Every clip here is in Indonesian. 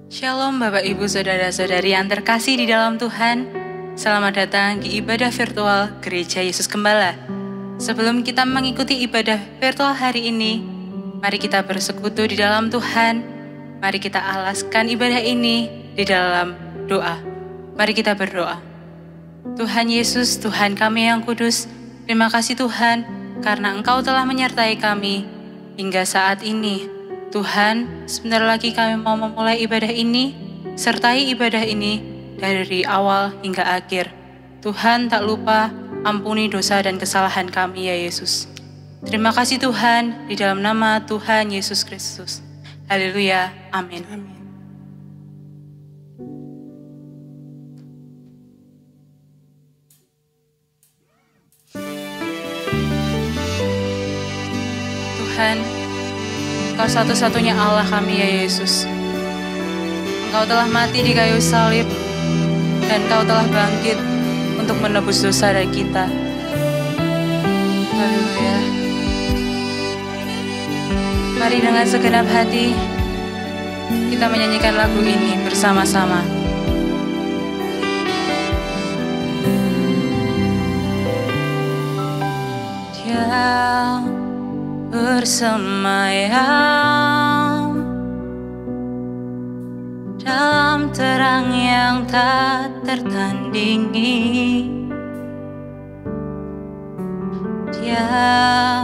Shalom Bapak Ibu Saudara-saudari yang terkasih di dalam Tuhan. Selamat datang di ibadah virtual Gereja Yesus Gembala. Sebelum kita mengikuti ibadah virtual hari ini, mari kita bersekutu di dalam Tuhan. Mari kita alaskan ibadah ini di dalam doa. Mari kita berdoa. Tuhan Yesus, Tuhan kami yang kudus, terima kasih Tuhan karena Engkau telah menyertai kami hingga saat ini. Tuhan, sebentar lagi kami mau memulai ibadah ini, sertai ibadah ini dari awal hingga akhir. Tuhan, tak lupa ampuni dosa dan kesalahan kami ya Yesus. Terima kasih Tuhan, di dalam nama Tuhan Yesus Kristus. Haleluya, amin. Tuhan, Engkau satu-satunya Allah kami ya Yesus. Engkau telah mati di kayu salib dan Engkau telah bangkit untuk menebus dosa dari kita. Haleluya. Mari dengan segenap hati kita menyanyikan lagu ini bersama-sama. Dia bersemayam dalam terang yang tak tertandingi. Dia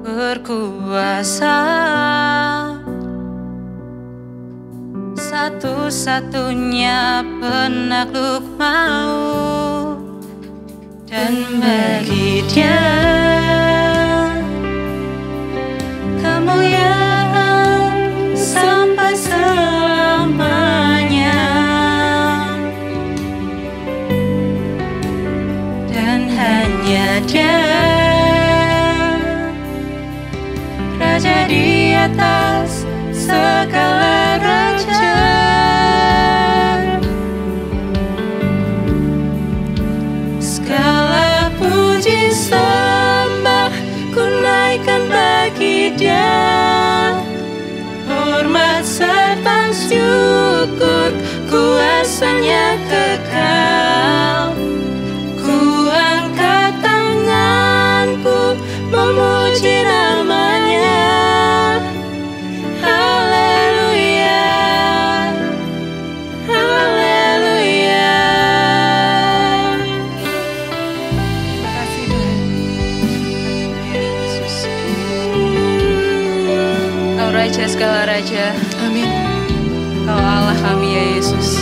berkuasa, satu-satunya penakluk maut, dan bagi Dia kemuliaan sampai selamanya, dan hanya Dia Raja di atas segala raja. Segala puji sembah ku naikkan bagi Dia, hormat serta syukur kuasanya kekal. Ku angkat tanganku memuji namanya. Haleluya, haleluya. Terima kasih Tuhan Yesus. Kau Raja segala raja. Amin. Kau Allah kami ya Yesus.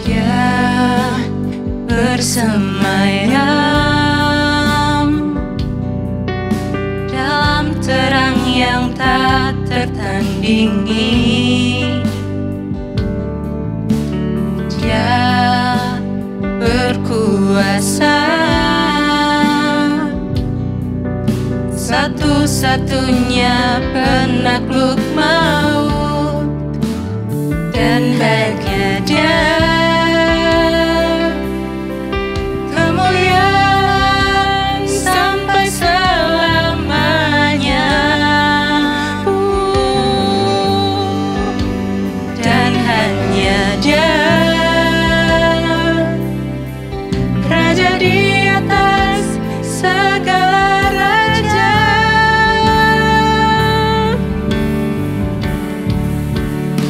Dia bersemayam dalam terang yang tak tertandingi. Dia berkuasa, satu-satunya penakluk maut, dan baginya Dia kemuliaan sampai selamanya, dan hanya Dia Raja di atas segala raja.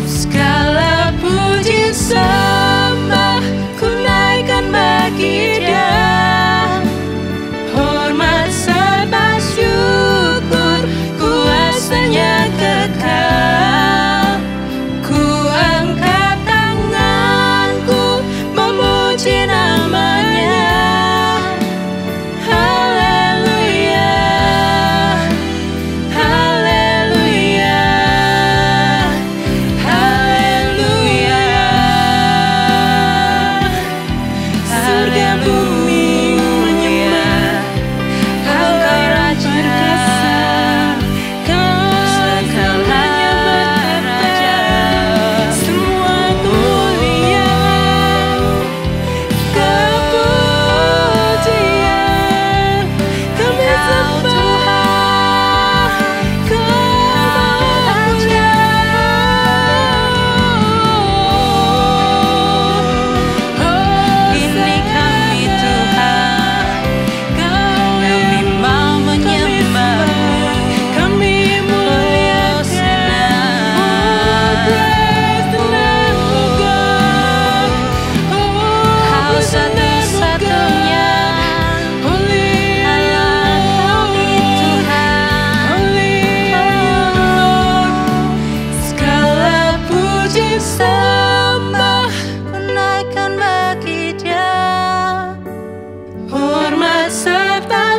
Segala puji sembah ku naikkan bagi Dia, hormat serta syukur kuasanya kekal. Ku angkat tanganku memuji namanya. Haleluya, haleluya, haleluya. Surga bumi menyembah Engkau Raja, segalanya berkata semua kemuliaan,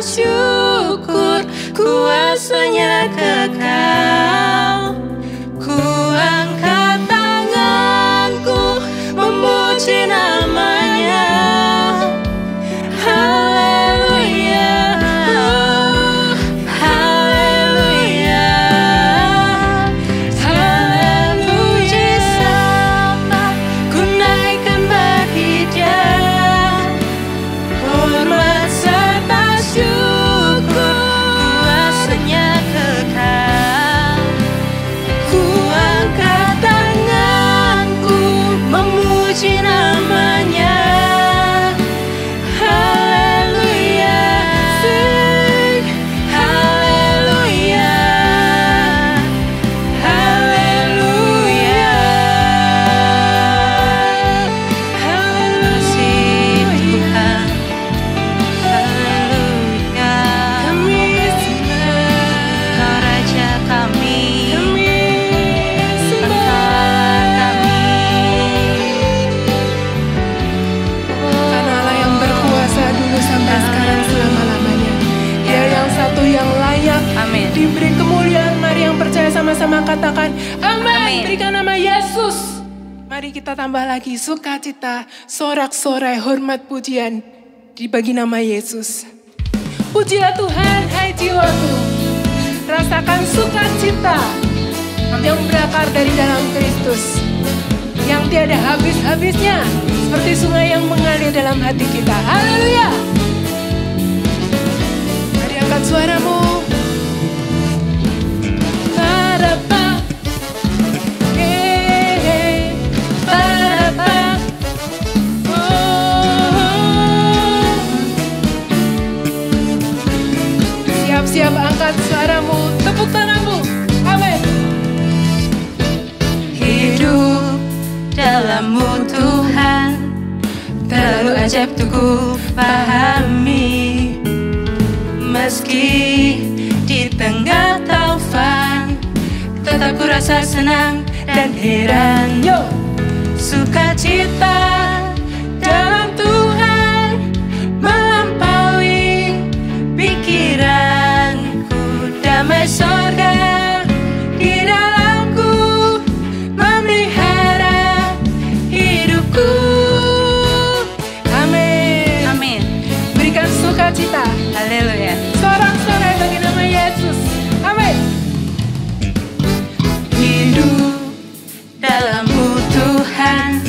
syukur, kuasanya kekal. Ku angkat tanganku memuji namanya. Haleluya, haleluya, haleluya. Sapa ku naikkan bagi Dia hormat serta syukur, kuasanya kekal. Ku angkat tanganku memuji namanya. Haleluya, sing haleluya, haleluya, haleluya Tuhan, haleluya. Kami sembah Kau Raja kami, Engkaulah Karena Allah yang berkuasa dulu sampai sekarang selama-lamanya. Dia yang satu yang layak Amin. diberi kemuliaan. Mari yang percaya sama-sama katakan amin. Amin. Berikan nama Yesus. Mari kita tambah lagi sukacita, sorak-sorai, hormat, pujian dibagi nama Yesus. Pujilah Tuhan, hai jiwaku. Rasakan sukacita yang berakar dari dalam Kristus, yang tiada habis-habisnya, seperti sungai yang mengalir dalam hati kita. Haleluya. Mari angkat suaramu. Parapa, parapa, siap-siap angkat suaramu, tepuk tanganmu. Amin. Hidup dalam-Mu Tuhan, terlalu ajaib untuk ku pahami. Meski di tengah taufan, tetap ku rasa senang dan heran. Yo, Sukacita dalam Tuhan melampaui pikiranku. Damai sorga di dalamku memelihara hidupku. amin. Amin. Berikan sukacita, Haleluya. sorak-sorai bagi nama Yesus. Amin. Hidup dalam-Mu Tuhan,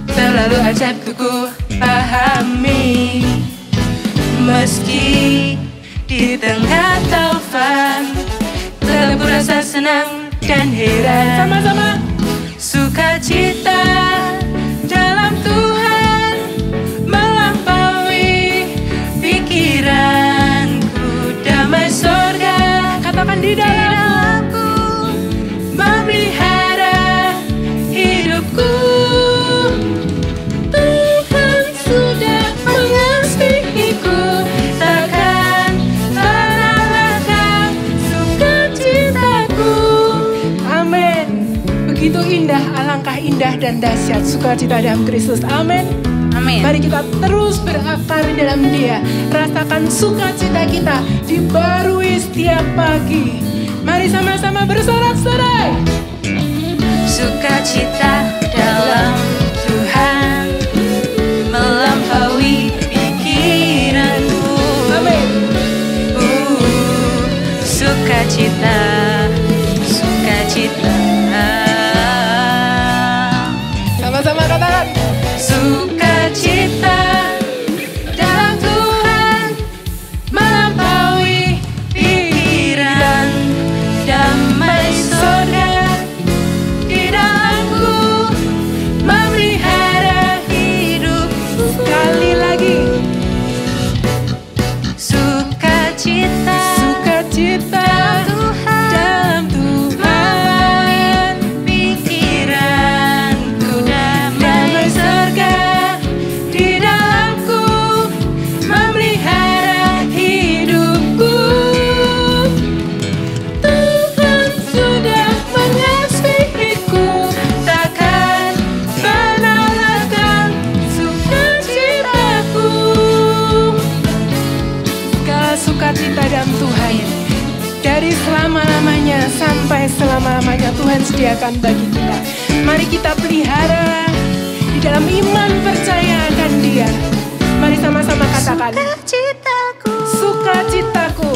terlalu ajaib untuk ku pahami. Meski di tengah taufan, tetap ku rasa senang dan heran. Sama-sama. Sukacita dalam Tuhan melampaui pikiranku. Damai sorga Katakan di dalamku. memelihara hidupku. Tuhan sudah mengasihiku, takkan pernah lekang sukacitaku. Amin. Begitu indah, alangkah indah dan dahsyat sukacita dalam Kristus. Amin. Amin. Mari kita terus berakar di dalam Dia. Rasakan sukacita kita dibarui setiap pagi. Mari sama-sama bersorak-sorai. Sukacita dalam Tuhan melampaui pikiranku. Amin. Sukacita, sukacita. Sama-sama katakan. Sukacita dalam Tuhan melampaui pikiran. Damai sorga di dalamku Tuhan sediakan bagi kita. Mari kita pelihara di dalam iman percaya akan Dia. Mari sama-sama katakan, Sukacitaku. sukacitaku.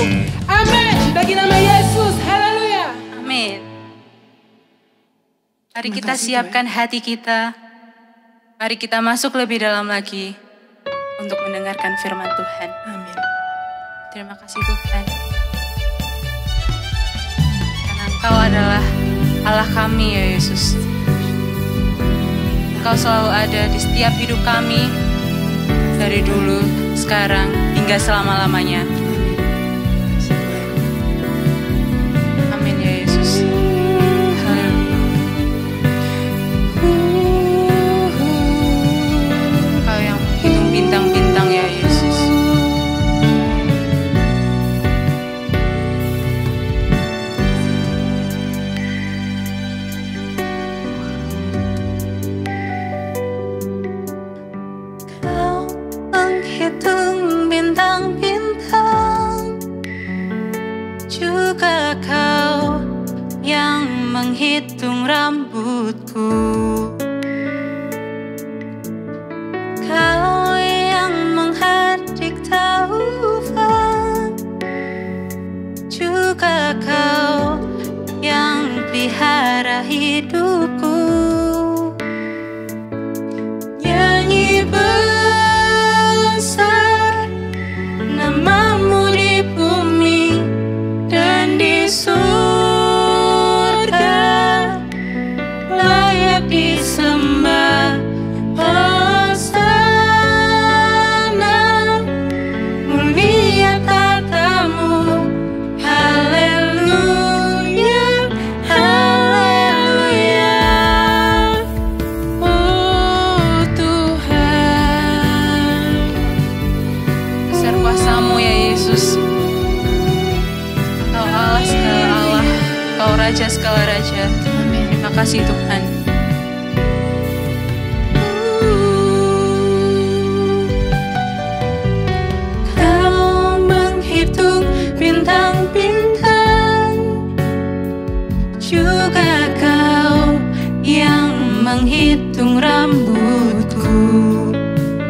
Amin. Bagi nama Yesus. Haleluya. Amin. Mari Terima kita kasih, siapkan hati kita. Mari kita masuk lebih dalam lagi untuk mendengarkan firman Tuhan. Amin. Terima kasih Tuhan. Karena Engkau adalah Allah kami ya Yesus. Engkau selalu ada di setiap hidup kami. Dari dulu, sekarang, hingga selama-lamanya. Amin ya Yesus. Haleluya. Engkau yang menghitung bintang-bintang ya Yesus. Kau menghitung bintang-bintang, juga Kau yang menghitung rambutku. Kau yang menghardik taufan, juga Kau yang pelihara hidupku. Nyanyi besar namamu di bumi dan di surga, layak disembah. Hosana, mulia tatamu. Haleluya, haleluya. Oh Tuhan, besar kuasa-Mu ya Yesus. Kau Allah segala Allah, Kau Raja segala Raja. Terima kasih Tuhan. Kau menghitung bintang-bintang, juga Kau yang menghitung rambutku.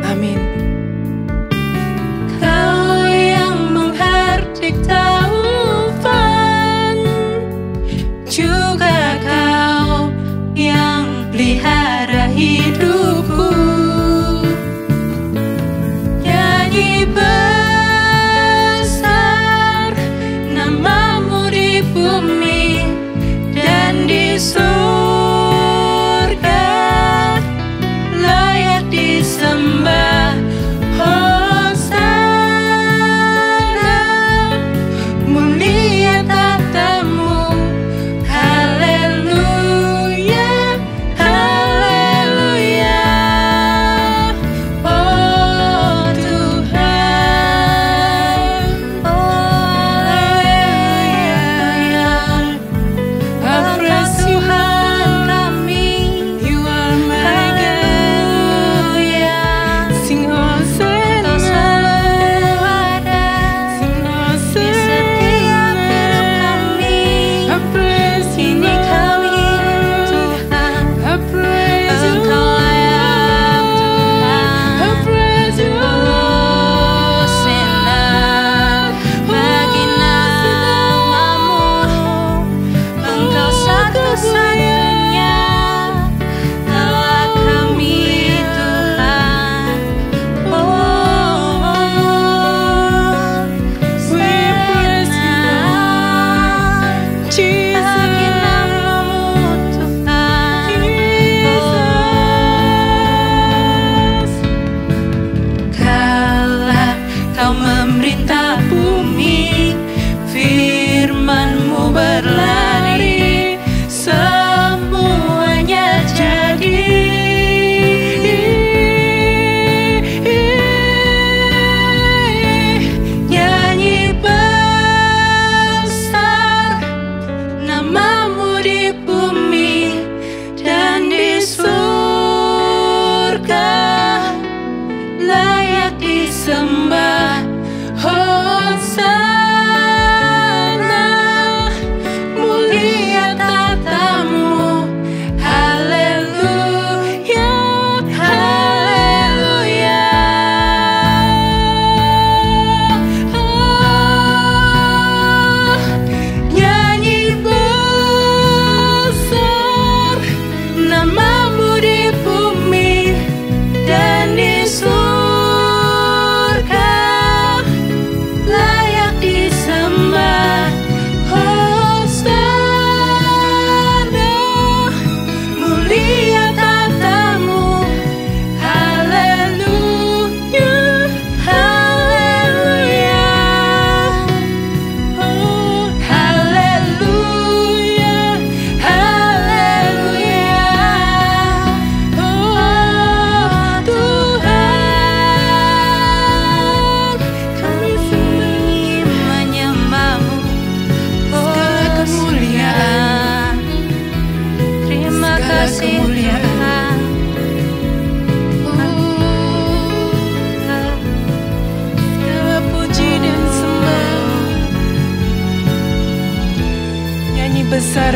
Amin. Kau yang menghardik taufan, juga Kau yang pelihara hidupku. Nyanyi besar namamu di bumi dan di surga, layak disembah. Hosana, mulia tatamu. Haleluya, haleluya. Oh Tuhan, oh haleluya. Engkau Tuhan kami, You are my God. Sing Kau Hosanna. selalu ada Sing di setiap hidup kami. I praise you, Kini kami Tuhan, I praise you, Engkau layak Tuhan. I praise you, Hosana bagi namamu. Engkau satu-satunya Allah kami Tuhan. Oh, we praise you, Jesus. bagi namamu Tuhan. Kala Kau memerintah bumi, firman-Mu berlari, semuanya jadi. Nyanyi besar namamu di bumi dan di surga, layak disembah. Hosana, mulia tatamu.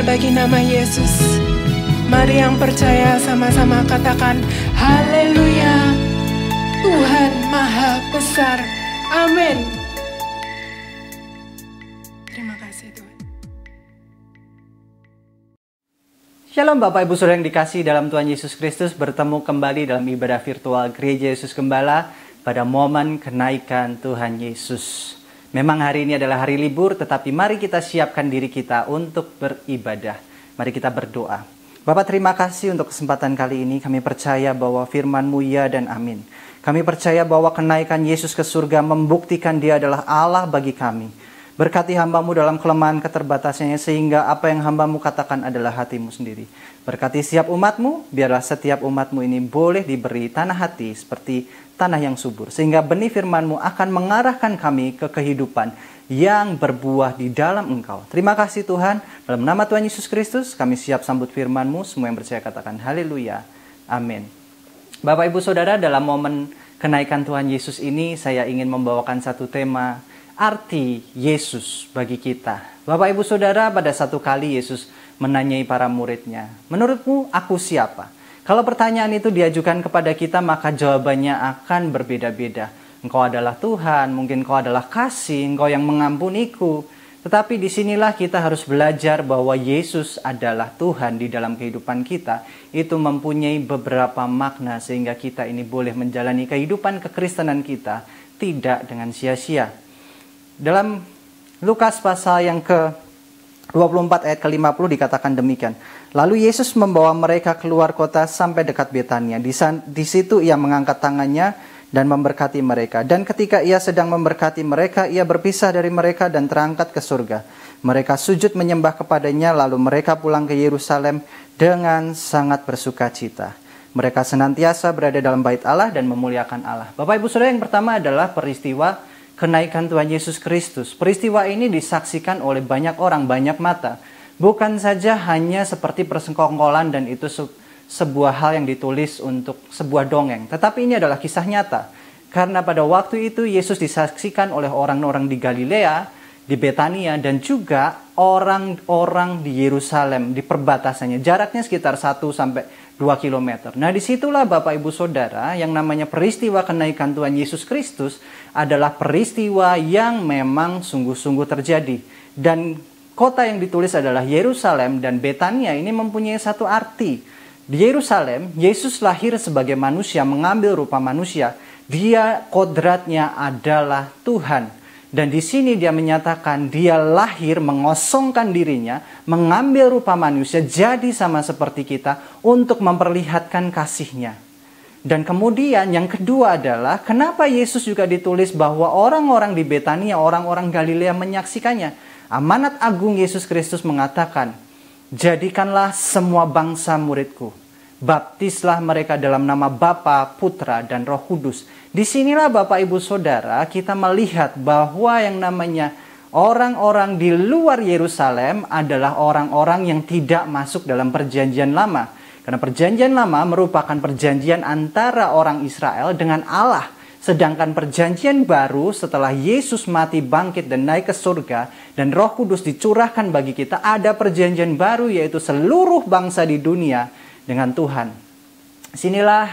bagi nama Yesus. Mari yang percaya sama-sama katakan haleluya. Tuhan Maha Besar. Amin. Terima kasih Tuhan. Shalom Bapak Ibu Saudara yang dikasihi dalam Tuhan Yesus Kristus, bertemu kembali dalam ibadah virtual Gereja Yesus Gembala pada momen kenaikan Tuhan Yesus. Memang hari ini adalah hari libur, tetapi mari kita siapkan diri kita untuk beribadah. Mari kita berdoa. Bapak, terima kasih untuk kesempatan kali ini. Kami percaya bahwa firman-Mu ya dan amin. Kami percaya bahwa kenaikan Yesus ke surga membuktikan Dia adalah Allah bagi kami. Berkati hamba-Mu dalam kelemahan keterbatasannya, sehingga apa yang hamba-Mu katakan adalah hati-Mu sendiri. Berkati setiap umat-Mu, biarlah setiap umat-Mu ini boleh diberi tanah hati seperti tanah yang subur. Sehingga benih firman-Mu akan mengarahkan kami ke kehidupan yang berbuah di dalam Engkau. Terima kasih Tuhan, dalam nama Tuhan Yesus Kristus, kami siap sambut firman-Mu. Semua yang percaya katakan haleluya, amin. Bapak Ibu Saudara, dalam momen kenaikan Tuhan Yesus ini, saya ingin membawakan satu tema, arti Yesus bagi kita. Bapak Ibu Saudara, pada satu kali Yesus menanyai para muridnya, menurutmu aku siapa? Kalau pertanyaan itu diajukan kepada kita, maka jawabannya akan berbeda-beda. Engkau adalah Tuhan, mungkin Engkau adalah kasih, Engkau yang mengampuniku. Tetapi disinilah kita harus belajar bahwa Yesus adalah Tuhan di dalam kehidupan kita. Itu mempunyai beberapa makna sehingga kita ini boleh menjalani kehidupan kekristenan kita tidak dengan sia-sia. Dalam Lukas pasal yang ke-24 ayat ke-50 dikatakan demikian. Lalu Yesus membawa mereka keluar kota sampai dekat Betania. Di situ ia mengangkat tangannya dan memberkati mereka. Dan ketika ia sedang memberkati mereka, ia berpisah dari mereka dan terangkat ke surga. Mereka sujud menyembah kepadanya, lalu mereka pulang ke Yerusalem dengan sangat bersuka cita. Mereka senantiasa berada dalam bait Allah dan memuliakan Allah. Bapak Ibu Saudara, yang pertama adalah peristiwa kenaikan Tuhan Yesus Kristus. Peristiwa ini disaksikan oleh banyak orang, banyak mata. Bukan saja hanya seperti persekongkolan dan itu sebuah hal yang ditulis untuk sebuah dongeng. Tetapi ini adalah kisah nyata. Karena pada waktu itu Yesus disaksikan oleh orang-orang di Galilea, di Betania, dan juga orang-orang di Yerusalem, di perbatasannya. Jaraknya sekitar 1-2 kilometer. Nah, disitulah Bapak Ibu Saudara, yang namanya peristiwa kenaikan Tuhan Yesus Kristus adalah peristiwa yang memang sungguh-sungguh terjadi. Dan kota yang ditulis adalah Yerusalem, dan Betania ini mempunyai satu arti. Di Yerusalem, Yesus lahir sebagai manusia, mengambil rupa manusia. Dia kodratnya adalah Tuhan. Dan di sini dia menyatakan dia lahir mengosongkan dirinya, mengambil rupa manusia, jadi sama seperti kita untuk memperlihatkan kasihnya. Dan kemudian yang kedua adalah kenapa Yesus juga ditulis bahwa orang-orang di Betania, orang-orang Galilea menyaksikannya. Amanat agung Yesus Kristus mengatakan, jadikanlah semua bangsa muridku. Baptislah mereka dalam nama Bapa, Putra, dan Roh Kudus. Disinilah Bapak Ibu Saudara kita melihat bahwa yang namanya orang-orang di luar Yerusalem adalah orang-orang yang tidak masuk dalam perjanjian lama. Karena perjanjian lama merupakan perjanjian antara orang Israel dengan Allah. Sedangkan perjanjian baru setelah Yesus mati, bangkit, dan naik ke surga, dan Roh Kudus dicurahkan bagi kita, ada perjanjian baru yaitu seluruh bangsa di dunia dengan Tuhan. Sinilah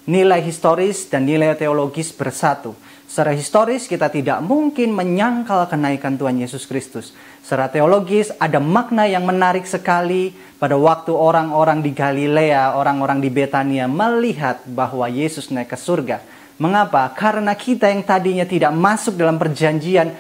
nilai historis dan nilai teologis bersatu. Secara historis kita tidak mungkin menyangkal kenaikan Tuhan Yesus Kristus. Secara teologis ada makna yang menarik sekali pada waktu orang-orang di Galilea, orang-orang di Betania melihat bahwa Yesus naik ke surga. Mengapa? Karena kita yang tadinya tidak masuk dalam perjanjian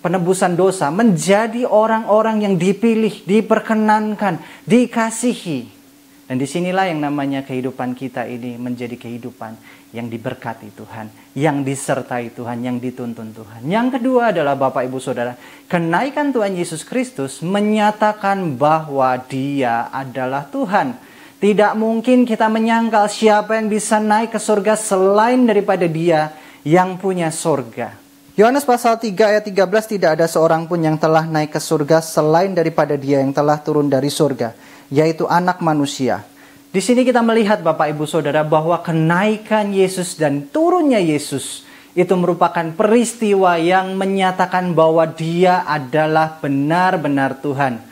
penebusan dosa menjadi orang-orang yang dipilih, diperkenankan, dikasihi. Dan disinilah yang namanya kehidupan kita ini menjadi kehidupan yang diberkati Tuhan, yang disertai Tuhan, yang dituntun Tuhan. Yang kedua adalah Bapak Ibu Saudara, kenaikan Tuhan Yesus Kristus menyatakan bahwa Dia adalah Tuhan. Tidak mungkin kita menyangkal siapa yang bisa naik ke surga selain daripada Dia yang punya surga. Yohanes pasal 3 ayat 13, tidak ada seorang pun yang telah naik ke surga selain daripada Dia yang telah turun dari surga, yaitu Anak Manusia. Di sini kita melihat Bapak Ibu Saudara bahwa kenaikan Yesus dan turunnya Yesus itu merupakan peristiwa yang menyatakan bahwa Dia adalah benar-benar Tuhan.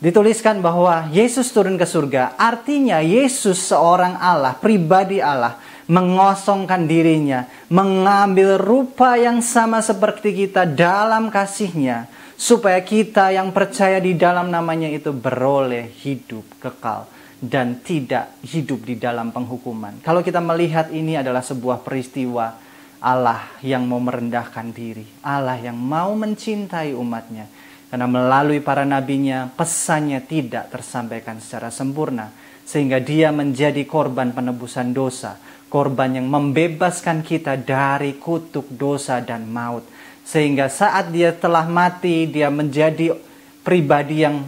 Dituliskan bahwa Yesus turun ke surga, artinya Yesus seorang Allah, pribadi Allah, mengosongkan dirinya, mengambil rupa yang sama seperti kita dalam kasih-Nya, supaya kita yang percaya di dalam namanya itu beroleh hidup kekal dan tidak hidup di dalam penghukuman. Kalau kita melihat ini adalah sebuah peristiwa Allah yang mau merendahkan diri, Allah yang mau mencintai umatnya. Karena melalui para nabinya, pesannya tidak tersampaikan secara sempurna. Sehingga dia menjadi korban penebusan dosa. Korban yang membebaskan kita dari kutuk dosa dan maut. Sehingga saat dia telah mati, dia menjadi pribadi yang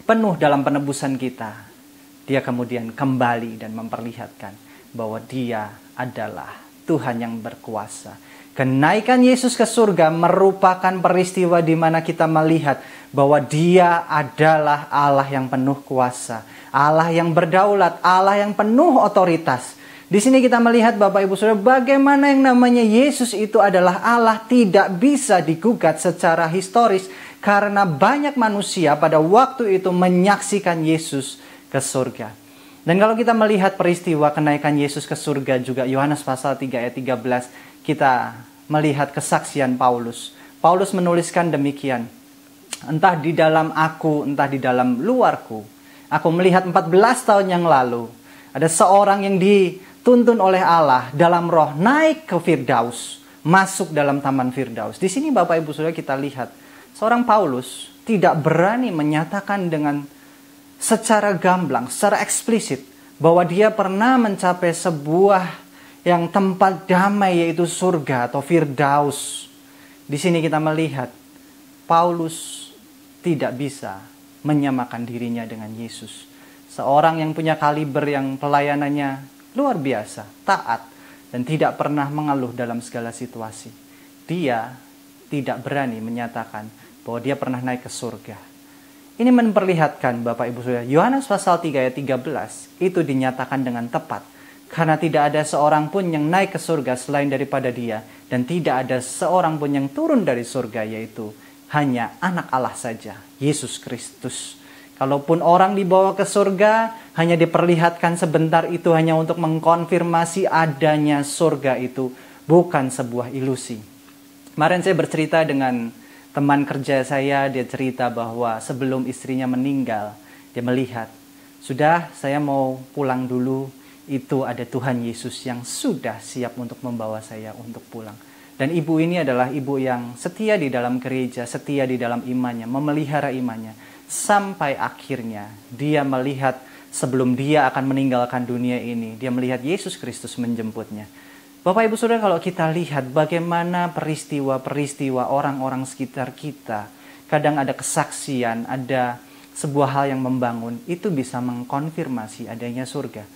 penuh dalam penebusan kita. Dia kemudian kembali dan memperlihatkan bahwa dia adalah Tuhan yang berkuasa. Kenaikan Yesus ke surga merupakan peristiwa di mana kita melihat bahwa Dia adalah Allah yang penuh kuasa, Allah yang berdaulat, Allah yang penuh otoritas. Di sini kita melihat Bapak Ibu Saudara bagaimana yang namanya Yesus itu adalah Allah tidak bisa digugat secara historis karena banyak manusia pada waktu itu menyaksikan Yesus ke surga. Dan kalau kita melihat peristiwa kenaikan Yesus ke surga juga Yohanes pasal 3 ayat 13, kita melihat kesaksian Paulus. Paulus menuliskan demikian, entah di dalam aku, entah di dalam luarku, aku melihat 14 tahun yang lalu, ada seorang yang dituntun oleh Allah dalam roh naik ke Firdaus, masuk dalam taman Firdaus. Di sini Bapak Ibu Saudara kita lihat, seorang Paulus tidak berani menyatakan dengan secara gamblang, secara eksplisit, bahwa dia pernah mencapai sebuah yang tempat damai yaitu surga atau Firdaus. Di sini kita melihat Paulus tidak bisa menyamakan dirinya dengan Yesus. Seorang yang punya kaliber yang pelayanannya luar biasa, taat, dan tidak pernah mengeluh dalam segala situasi. Dia tidak berani menyatakan bahwa dia pernah naik ke surga. Ini memperlihatkan Bapak Ibu Saudara, Yohanes pasal 3 ayat 13 itu dinyatakan dengan tepat. Karena tidak ada seorang pun yang naik ke surga selain daripada Dia. Dan tidak ada seorang pun yang turun dari surga, yaitu hanya anak Allah saja, Yesus Kristus. Kalaupun orang dibawa ke surga, hanya diperlihatkan sebentar itu hanya untuk mengkonfirmasi adanya surga itu, bukan sebuah ilusi. Kemarin saya bercerita dengan teman kerja saya, dia cerita bahwa sebelum istrinya meninggal, dia melihat, sudah saya mau pulang dulu, itu ada Tuhan Yesus yang sudah siap untuk membawa saya untuk pulang. Dan ibu ini adalah ibu yang setia di dalam gereja, setia di dalam imannya, memelihara imannya. Sampai akhirnya dia melihat sebelum dia akan meninggalkan dunia ini, dia melihat Yesus Kristus menjemputnya. Bapak Ibu Saudara, kalau kita lihat bagaimana peristiwa-peristiwa orang-orang sekitar kita, kadang ada kesaksian, ada sebuah hal yang membangun, itu bisa mengkonfirmasi adanya surga.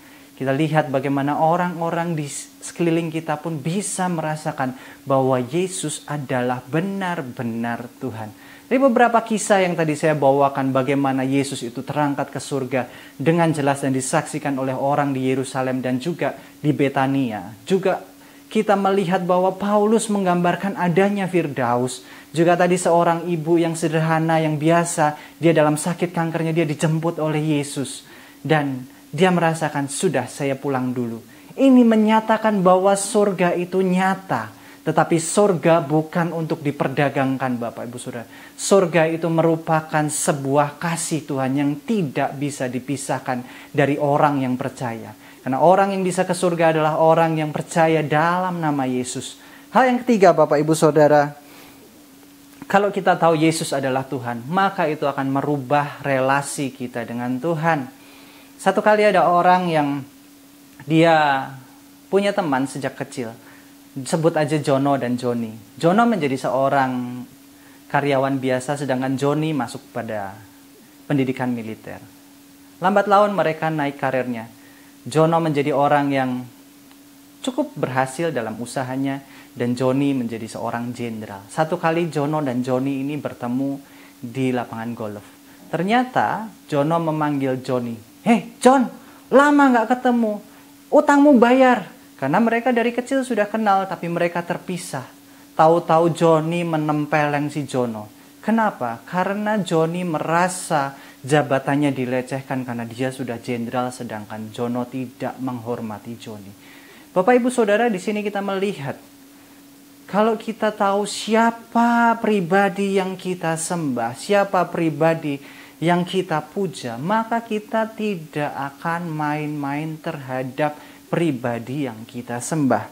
Kita lihat bagaimana orang-orang di sekeliling kita pun bisa merasakan bahwa Yesus adalah benar-benar Tuhan. Dari beberapa kisah yang tadi saya bawakan bagaimana Yesus itu terangkat ke surga dengan jelas dan disaksikan oleh orang di Yerusalem dan juga di Betania. Juga kita melihat bahwa Paulus menggambarkan adanya Firdaus. Juga tadi seorang ibu yang sederhana, yang biasa, dia dalam sakit kankernya dia dijemput oleh Yesus. Dan dia merasakan, sudah saya pulang dulu. Ini menyatakan bahwa surga itu nyata. Tetapi surga bukan untuk diperdagangkan Bapak Ibu Saudara. Surga itu merupakan sebuah kasih Tuhan yang tidak bisa dipisahkan dari orang yang percaya. Karena orang yang bisa ke surga adalah orang yang percaya dalam nama Yesus. Hal yang ketiga Bapak Ibu Saudara, kalau kita tahu Yesus adalah Tuhan, maka itu akan merubah relasi kita dengan Tuhan. Satu kali ada orang yang dia punya teman sejak kecil. Sebut aja Jono dan Joni. Jono menjadi seorang karyawan biasa, sedangkan Joni masuk pada pendidikan militer. Lambat laun mereka naik karirnya. Jono menjadi orang yang cukup berhasil dalam usahanya, dan Joni menjadi seorang jenderal. Satu kali Jono dan Joni ini bertemu di lapangan golf. Ternyata Jono memanggil Joni. Hei John, lama gak ketemu, utangmu bayar. Karena mereka dari kecil sudah kenal, tapi mereka terpisah. Tahu-tahu Joni menempeleng si Jono. Kenapa? Karena Joni merasa Jabatannya dilecehkan karena dia sudah jenderal sedangkan Jono tidak menghormati Joni. Bapak Ibu Saudara, di sini kita melihat kalau kita tahu siapa pribadi yang kita sembah, siapa pribadi yang kita puja, maka kita tidak akan main-main terhadap pribadi yang kita sembah.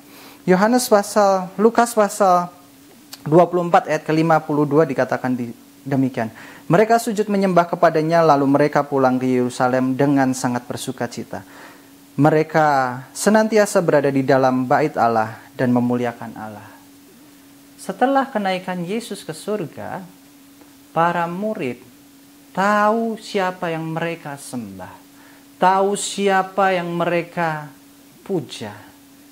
Lukas pasal 24 ayat ke-52 dikatakan demikian. Mereka sujud menyembah kepadanya, lalu mereka pulang ke Yerusalem dengan sangat bersukacita. Mereka senantiasa berada di dalam bait Allah dan memuliakan Allah. Setelah kenaikan Yesus ke surga, para murid tahu siapa yang mereka sembah, tahu siapa yang mereka puja,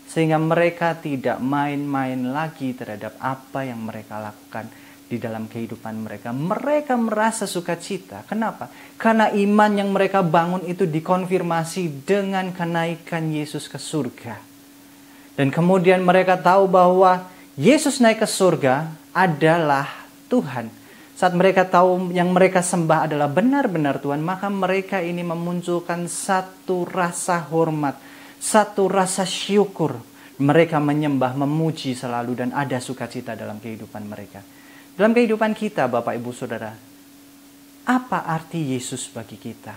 sehingga mereka tidak main-main lagi terhadap apa yang mereka lakukan di dalam kehidupan mereka. Mereka merasa sukacita. Kenapa? Karena iman yang mereka bangun itu dikonfirmasi dengan kenaikan Yesus ke surga. Dan kemudian mereka tahu bahwa Yesus naik ke surga adalah Tuhan. Saat mereka tahu yang mereka sembah adalah benar-benar Tuhan, maka mereka ini memunculkan satu rasa hormat, satu rasa syukur. Mereka menyembah, memuji selalu dan ada sukacita dalam kehidupan mereka. Dalam kehidupan kita, Bapak Ibu Saudara, apa arti Yesus bagi kita?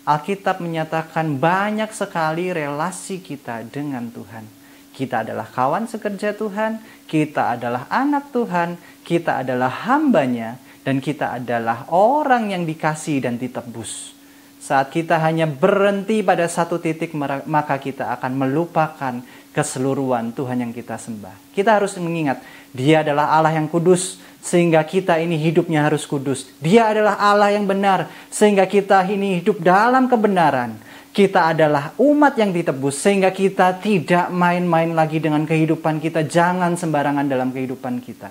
Alkitab menyatakan banyak sekali relasi kita dengan Tuhan. Kita adalah kawan sekerja Tuhan, kita adalah anak Tuhan, kita adalah hambanya, dan kita adalah orang yang dikasihi dan ditebus. Saat kita hanya berhenti pada satu titik, maka kita akan melupakan keseluruhan Tuhan yang kita sembah. Kita harus mengingat, Dia adalah Allah yang kudus, sehingga kita ini hidupnya harus kudus. Dia adalah Allah yang benar, sehingga kita ini hidup dalam kebenaran. Kita adalah umat yang ditebus, sehingga kita tidak main-main lagi dengan kehidupan kita. Jangan sembarangan dalam kehidupan kita.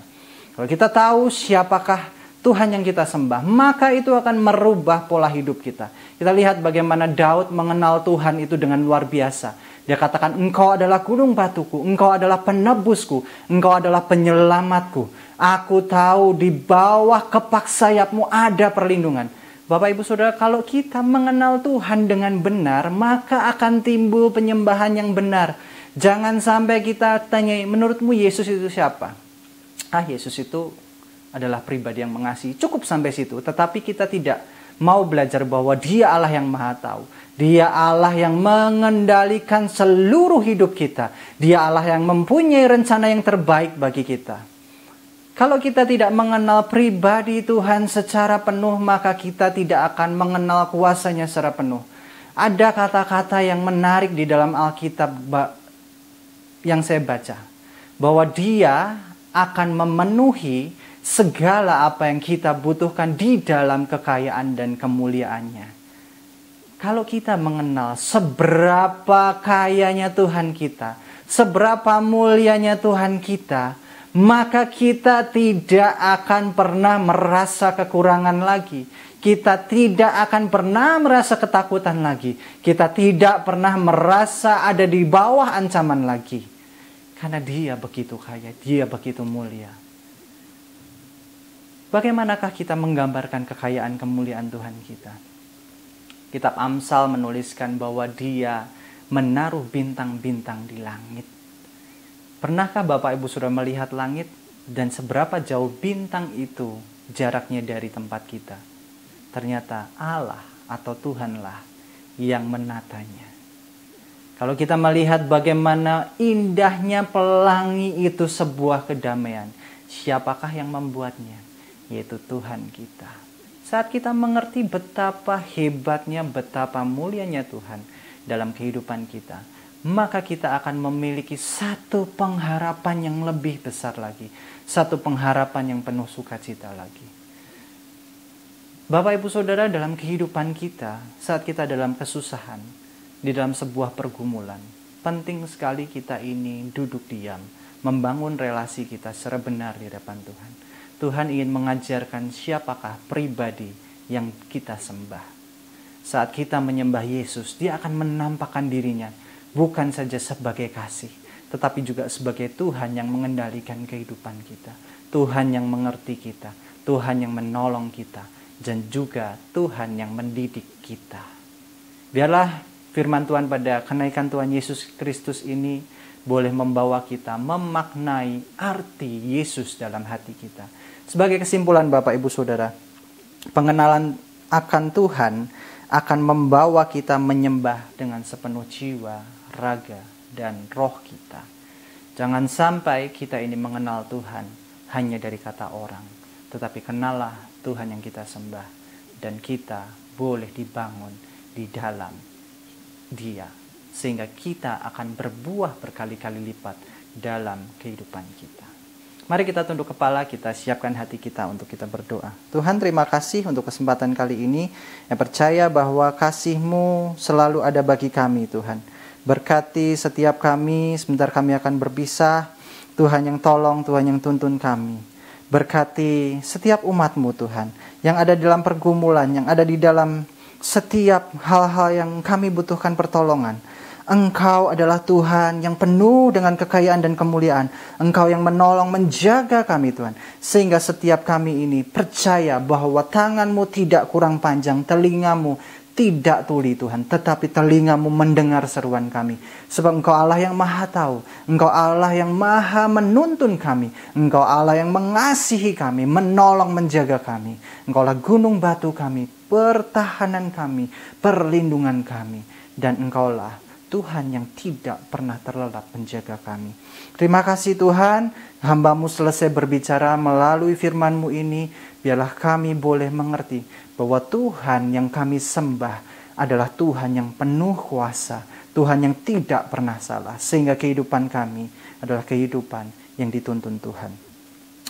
Kalau kita tahu siapakah Tuhan yang kita sembah, maka itu akan merubah pola hidup kita. Kita lihat bagaimana Daud mengenal Tuhan itu dengan luar biasa. Dia katakan, Engkau adalah gunung batuku, Engkau adalah penebusku, Engkau adalah penyelamatku. Aku tahu di bawah kepak sayapmu ada perlindungan. Bapak Ibu Saudara, kalau kita mengenal Tuhan dengan benar, maka akan timbul penyembahan yang benar. Jangan sampai kita tanya, menurutmu Yesus itu siapa? Yesus itu adalah pribadi yang mengasihi. Cukup sampai situ. Tetapi kita tidak mau belajar bahwa Dia Allah yang Maha Tahu. Dia Allah yang mengendalikan seluruh hidup kita. Dia Allah yang mempunyai rencana yang terbaik bagi kita. Kalau kita tidak mengenal pribadi Tuhan secara penuh, maka kita tidak akan mengenal kuasa-Nya secara penuh. Ada kata-kata yang menarik di dalam Alkitab yang saya baca. Bahwa Dia akan memenuhi segala apa yang kita butuhkan di dalam kekayaan dan kemuliaan-Nya. Kalau kita mengenal seberapa kayanya Tuhan kita, seberapa mulianya Tuhan kita, maka kita tidak akan pernah merasa kekurangan lagi. Kita tidak akan pernah merasa ketakutan lagi. Kita tidak pernah merasa ada di bawah ancaman lagi. Karena Dia begitu kaya, Dia begitu mulia. Bagaimanakah kita menggambarkan kekayaan kemuliaan Tuhan kita? Kitab Amsal menuliskan bahwa Dia menaruh bintang-bintang di langit. Pernahkah Bapak Ibu sudah melihat langit dan seberapa jauh bintang itu jaraknya dari tempat kita? Ternyata Allah atau Tuhanlah yang menatanya. Kalau kita melihat bagaimana indahnya pelangi itu sebuah kedamaian, siapakah yang membuatnya? Yaitu Tuhan kita. Saat kita mengerti betapa hebatnya, betapa mulianya Tuhan dalam kehidupan kita, maka kita akan memiliki satu pengharapan yang lebih besar lagi. Satu pengharapan yang penuh sukacita lagi. Bapak Ibu Saudara, dalam kehidupan kita, saat kita dalam kesusahan, di dalam sebuah pergumulan, penting sekali kita ini duduk diam, membangun relasi kita secara benar di hadapan Tuhan. Tuhan ingin mengajarkan siapakah pribadi yang kita sembah. Saat kita menyembah Yesus, Dia akan menampakkan dirinya bukan saja sebagai kasih, tetapi juga sebagai Tuhan yang mengendalikan kehidupan kita. Tuhan yang mengerti kita, Tuhan yang menolong kita, dan juga Tuhan yang mendidik kita. Biarlah firman Tuhan pada kenaikan Tuhan Yesus Kristus ini boleh membawa kita memaknai arti Yesus dalam hati kita. Sebagai kesimpulan Bapak Ibu Saudara, pengenalan akan Tuhan akan membawa kita menyembah dengan sepenuh jiwa, raga, dan roh kita. Jangan sampai kita ini mengenal Tuhan hanya dari kata orang, tetapi kenalah Tuhan yang kita sembah, dan kita boleh dibangun di dalam Dia, sehingga kita akan berbuah berkali-kali lipat dalam kehidupan kita. Mari kita tunduk kepala, kita siapkan hati kita untuk kita berdoa. Tuhan, terima kasih untuk kesempatan kali ini, yang percaya bahwa kasih-Mu selalu ada bagi kami, Tuhan. Berkati setiap kami, sebentar kami akan berpisah. Tuhan yang tolong, Tuhan yang tuntun kami. Berkati setiap umat-Mu, Tuhan, yang ada dalam pergumulan, yang ada di dalam setiap hal-hal yang kami butuhkan pertolongan. Engkau adalah Tuhan yang penuh dengan kekayaan dan kemuliaan. Engkau yang menolong, menjaga kami, Tuhan. Sehingga setiap kami ini percaya bahwa tangan-Mu tidak kurang panjang, telinga-Mu tidak tuli, Tuhan. Tetapi telinga-Mu mendengar seruan kami. Sebab Engkau Allah yang maha tahu. Engkau Allah yang maha menuntun kami. Engkau Allah yang mengasihi kami, menolong, menjaga kami. Engkau lah gunung batu kami, pertahanan kami, perlindungan kami. Dan Engkaulah Tuhan yang tidak pernah terlelap menjaga kami. Terima kasih Tuhan, hamba-Mu selesai berbicara melalui firman-Mu ini. Biarlah kami boleh mengerti bahwa Tuhan yang kami sembah adalah Tuhan yang penuh kuasa, Tuhan yang tidak pernah salah. Sehingga kehidupan kami adalah kehidupan yang dituntun Tuhan.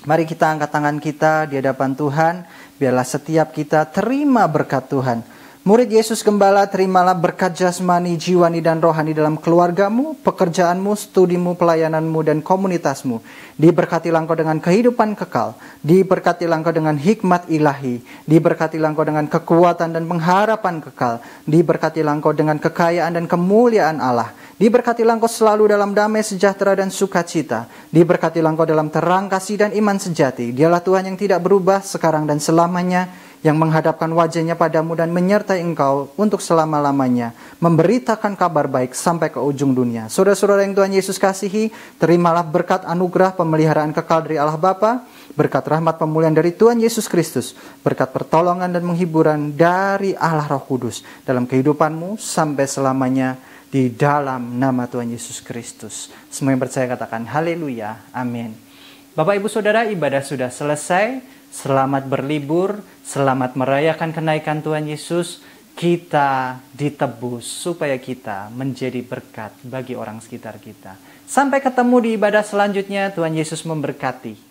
Mari kita angkat tangan kita di hadapan Tuhan. Biarlah setiap kita terima berkat Tuhan. Murid Yesus Gembala, terimalah berkat jasmani, jiwani, dan rohani dalam keluargamu, pekerjaanmu, studimu, pelayananmu, dan komunitasmu. Diberkatilah engkau dengan kehidupan kekal. Diberkatilah engkau dengan hikmat ilahi. Diberkatilah engkau dengan kekuatan dan pengharapan kekal. Diberkatilah engkau dengan kekayaan dan kemuliaan Allah. Diberkatilah engkau selalu dalam damai, sejahtera, dan sukacita. Diberkatilah engkau dalam terang kasih dan iman sejati. Dialah Tuhan yang tidak berubah sekarang dan selamanya, yang menghadapkan wajahnya padamu dan menyertai engkau untuk selama-lamanya, memberitakan kabar baik sampai ke ujung dunia. Saudara-saudara yang Tuhan Yesus kasihi, terimalah berkat anugerah pemeliharaan kekal dari Allah Bapa, berkat rahmat pemulihan dari Tuhan Yesus Kristus, berkat pertolongan dan menghiburan dari Allah Roh Kudus dalam kehidupanmu sampai selamanya, di dalam nama Tuhan Yesus Kristus. Semua yang percaya katakan haleluya, amin. Bapak Ibu Saudara, ibadah sudah selesai. Selamat berlibur, selamat merayakan kenaikan Tuhan Yesus. Kita ditebus supaya kita menjadi berkat bagi orang sekitar kita. Sampai ketemu di ibadah selanjutnya. Tuhan Yesus memberkati.